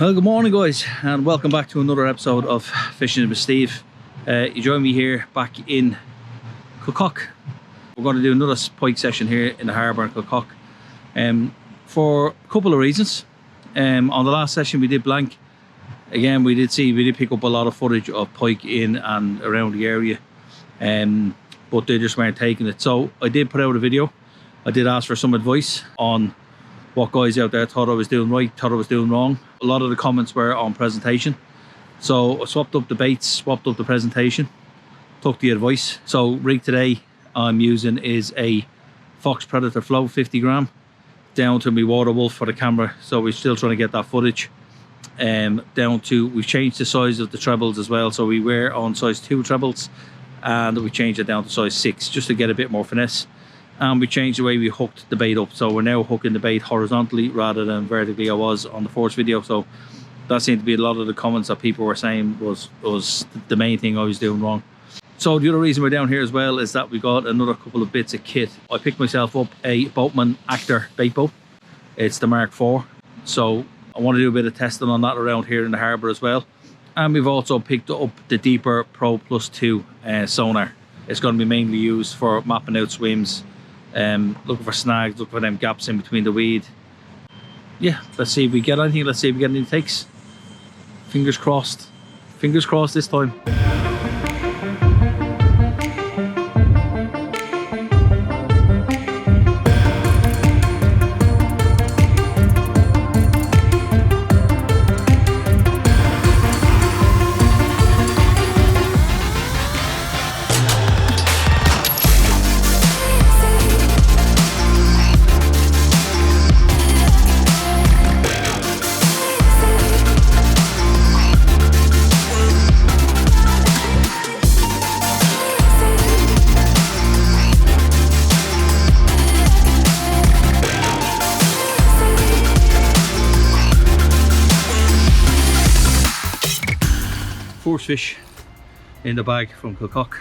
Well, good morning guys, and welcome back to another episode of Fishing with Steve. You join me here back in Kilcock. We're going to do another pike session here in the harbour in Kilcock for a couple of reasons. On the last session we did blank. Again, we did pick up a lot of footage of pike in and around the area, but they just weren't taking it. So I did put out a video. I did ask for some advice on what guys out there thought I was doing right, thought I was doing wrong. A lot of the comments were on presentation. So I swapped up the baits, swapped up the presentation, took the advice. So rig today I'm using is a Fox Predator float 50 gram down to my waterwolf for the camera. So we're still trying to get that footage. Down to, we've changed the size of the trebles as well. So we were on size 2 trebles and we changed it down to size 6 just to get a bit more finesse. And we changed the way we hooked the bait up, so we're now hooking the bait horizontally rather than vertically. I was on the first video, so that seemed to be a lot of the comments that people were saying was the main thing I was doing wrong. So the other reason we're down here as well is that we got another couple of bits of kit. I picked myself up a Boatman Actor Baitboat. It's the Mk4, so I want to do a bit of testing on that around here in the harbour as well. And we've also picked up the Deeper Pro+2 sonar. It's going to be mainly used for mapping out swims, looking for snags, looking for them gaps in between the weed. Yeah, let's see if we get anything. Let's see if we get any takes. Fingers crossed this time. First fish in the bag from Kilcock.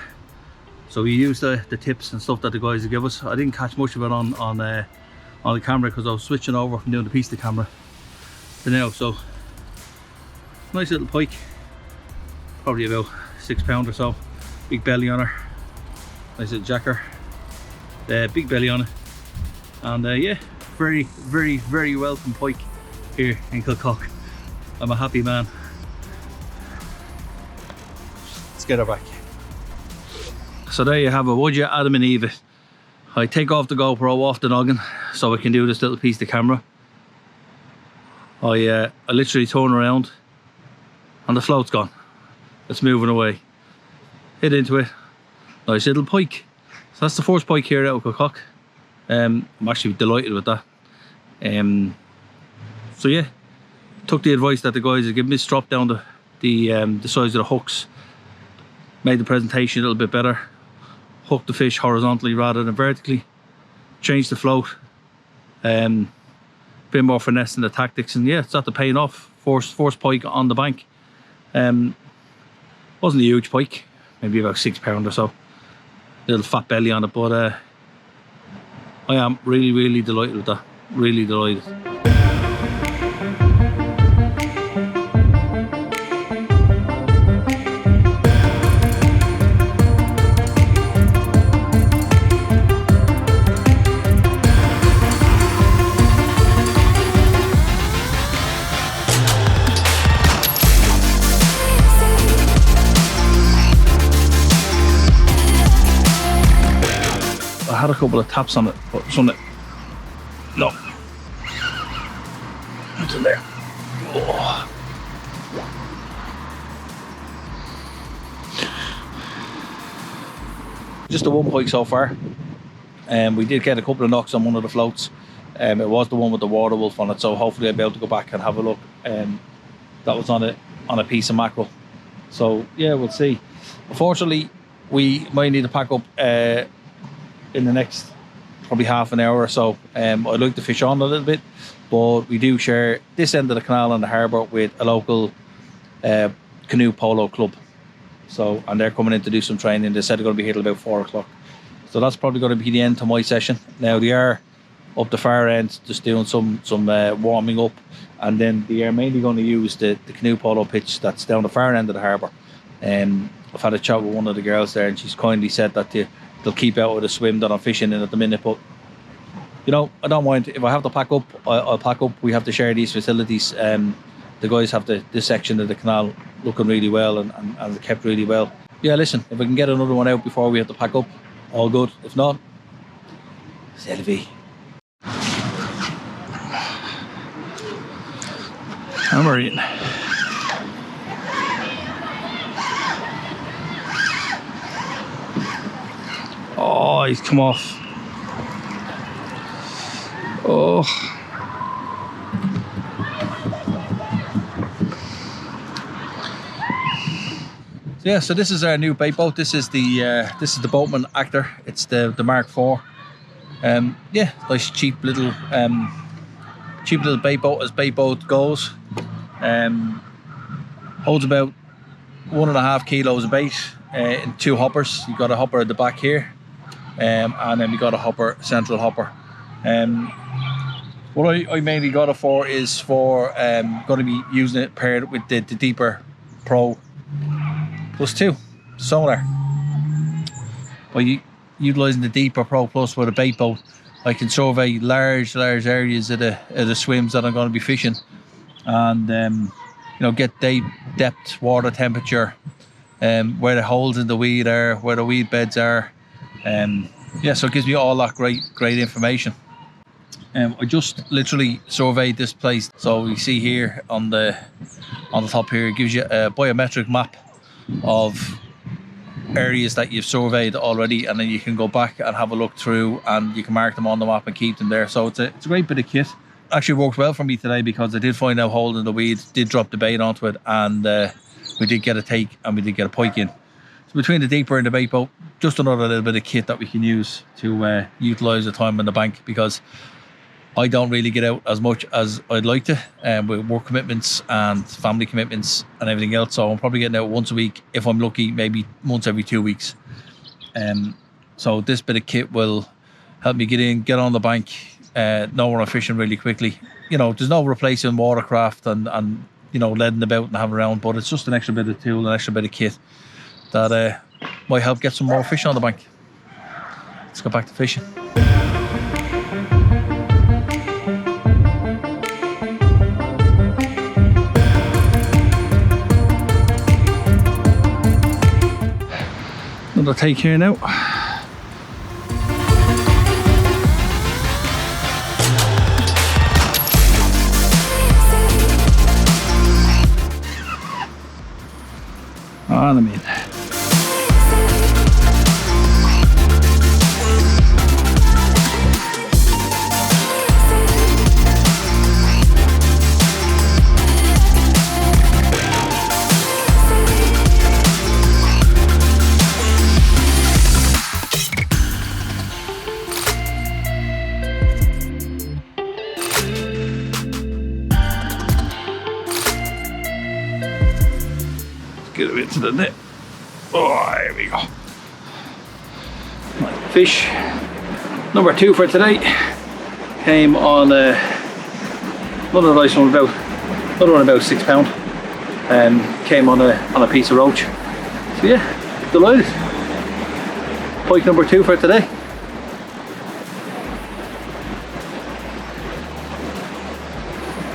So we used the tips and stuff that the guys give us. I didn't catch much of it on the camera because I was switching over from doing the piece to camera to now. So nice little pike, probably about 6 pound or so. Big belly on her, nice little jacker, big belly on it, and yeah, very welcome pike here in Kilcock. I'm a happy man. Let's get her back. So there you have it. Would you Adam and Eve it? I take off the GoPro off the noggin so I can do this little piece to camera. I literally turn around and the float's gone. It's moving away. Hit into it. Nice little pike. So that's the first pike here out of Kilcock. I'm actually delighted with that. So yeah, took the advice that the guys had given me, dropped down the size of the hooks. Made the presentation a little bit better, hooked the fish horizontally rather than vertically, changed the float, bit more finesse in the tactics, and yeah, it's after paying off. First pike on the bank. Wasn't a huge pike, maybe about 6 pound or so, little fat belly on it, but I am really delighted with that, really delighted. I had a couple of taps on it, but something, no, what's in there? Oh. Just the one pike so far, and we did get a couple of knocks on one of the floats. It was the one with the waterwolf on it, so hopefully I'll be able to go back and have a look. That was on a piece of mackerel. So yeah, we'll see. Unfortunately, we might need to pack up in the next probably half an hour or so. I'd like to fish on a little bit, but we do share this end of the canal and the harbour with a local canoe polo club. So, and they're coming in to do some training. They said they're going to be here till about 4 o'clock. So that's probably going to be the end to my session. Now they are up the far end, just doing some warming up, and then they are mainly going to use the canoe polo pitch that's down the far end of the harbour. I've had a chat with one of the girls there, and she's kindly said that they'll keep out of the swim that I'm fishing in at the minute, but you know, I don't mind. If I have to pack up, I'll pack up. We have to share these facilities. The guys have this section of the canal looking really well and kept really well. Yeah, listen, if I can get another one out before we have to pack up, all good. If not, c'est la vie. Hammering. Oh, he's come off. Oh. So yeah, so this is our new bait boat. This is the Boatman Actor. It's the Mk4. Yeah, nice cheap little bait boat as bait boat goes. Holds about 1.5 kilos of bait in 2 hoppers. You got a hopper at the back here, and then we got a central hopper. What I mainly got it for is for going to be using it paired with the Deeper Pro+2 sonar. By utilising the Deeper Pro+ with a bait boat, I can survey large areas of the swims that I'm going to be fishing, and you know, get depth, water temperature, where the holes in the weed are, where the weed beds are. Yeah, so it gives me all that great information. I just literally surveyed this place, so you see here on the top here, it gives you a biometric map of areas that you've surveyed already, and then you can go back and have a look through, and you can mark them on the map and keep them there. So it's a great bit of kit. Actually worked well for me today, because I did find out hole in the weed, did drop the bait onto it, and we did get a take and we did get a pike in. So between the Deeper and the bait boat, just another little bit of kit that we can use to utilise the time on the bank, because I don't really get out as much as I'd like to, with work commitments and family commitments and everything else. So I'm probably getting out once a week, if I'm lucky, maybe once every 2 weeks. So this bit of kit will help me get on the bank, know where I'm fishing really quickly. You know, there's no replacing watercraft and you know, leading about and having around, but it's just an extra bit of tool, an extra bit of kit that might help get some more fish on the bank. Let's go back to fishing. Another take here now. On a minute. Get it into the net. Oh, here we go. Right, fish number 2 for today. Came on another nice one, about £6. Came on a piece of roach. So yeah, delighted. Pike number 2 for today.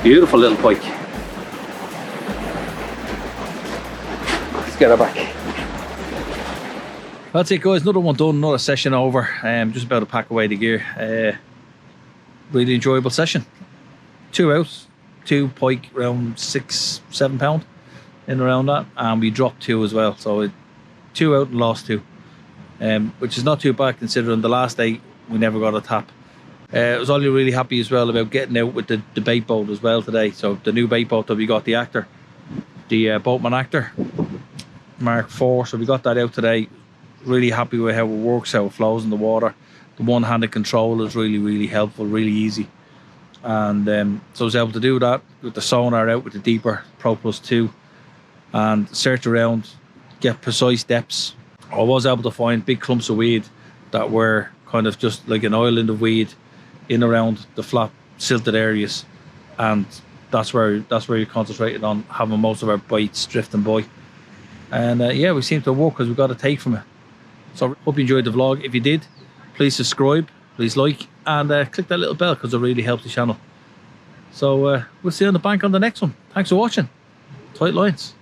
Beautiful little pike. Get her back. That's it, guys. Another one done, another session over. Just about to pack away the gear. Really enjoyable session. 2 out, 2 pike, around £6-7 in around that, and we dropped 2 as well. So 2 out and lost 2, which is not too bad considering the last day we never got a tap. I was only really happy as well about getting out with the bait boat as well today. So the new bait boat that we got, the Actor, the Boatman Actor Mk4, so we got that out today. Really happy with how it works, how it flows in the water. The one-handed control is really helpful, really easy, and so I was able to do that with the sonar out with the Deeper Pro+2 and search around, get precise depths. I was able to find big clumps of weed that were kind of just like an island of weed in around the flat silted areas, and that's where you're concentrating on having most of our bites drifting by. And yeah, we seem to work because we've got a take from it. So hope you enjoyed the vlog. If you did, please subscribe, please like, and click that little bell because it really helps the channel. So we'll see you on the bank on the next one. Thanks for watching. Tight lines.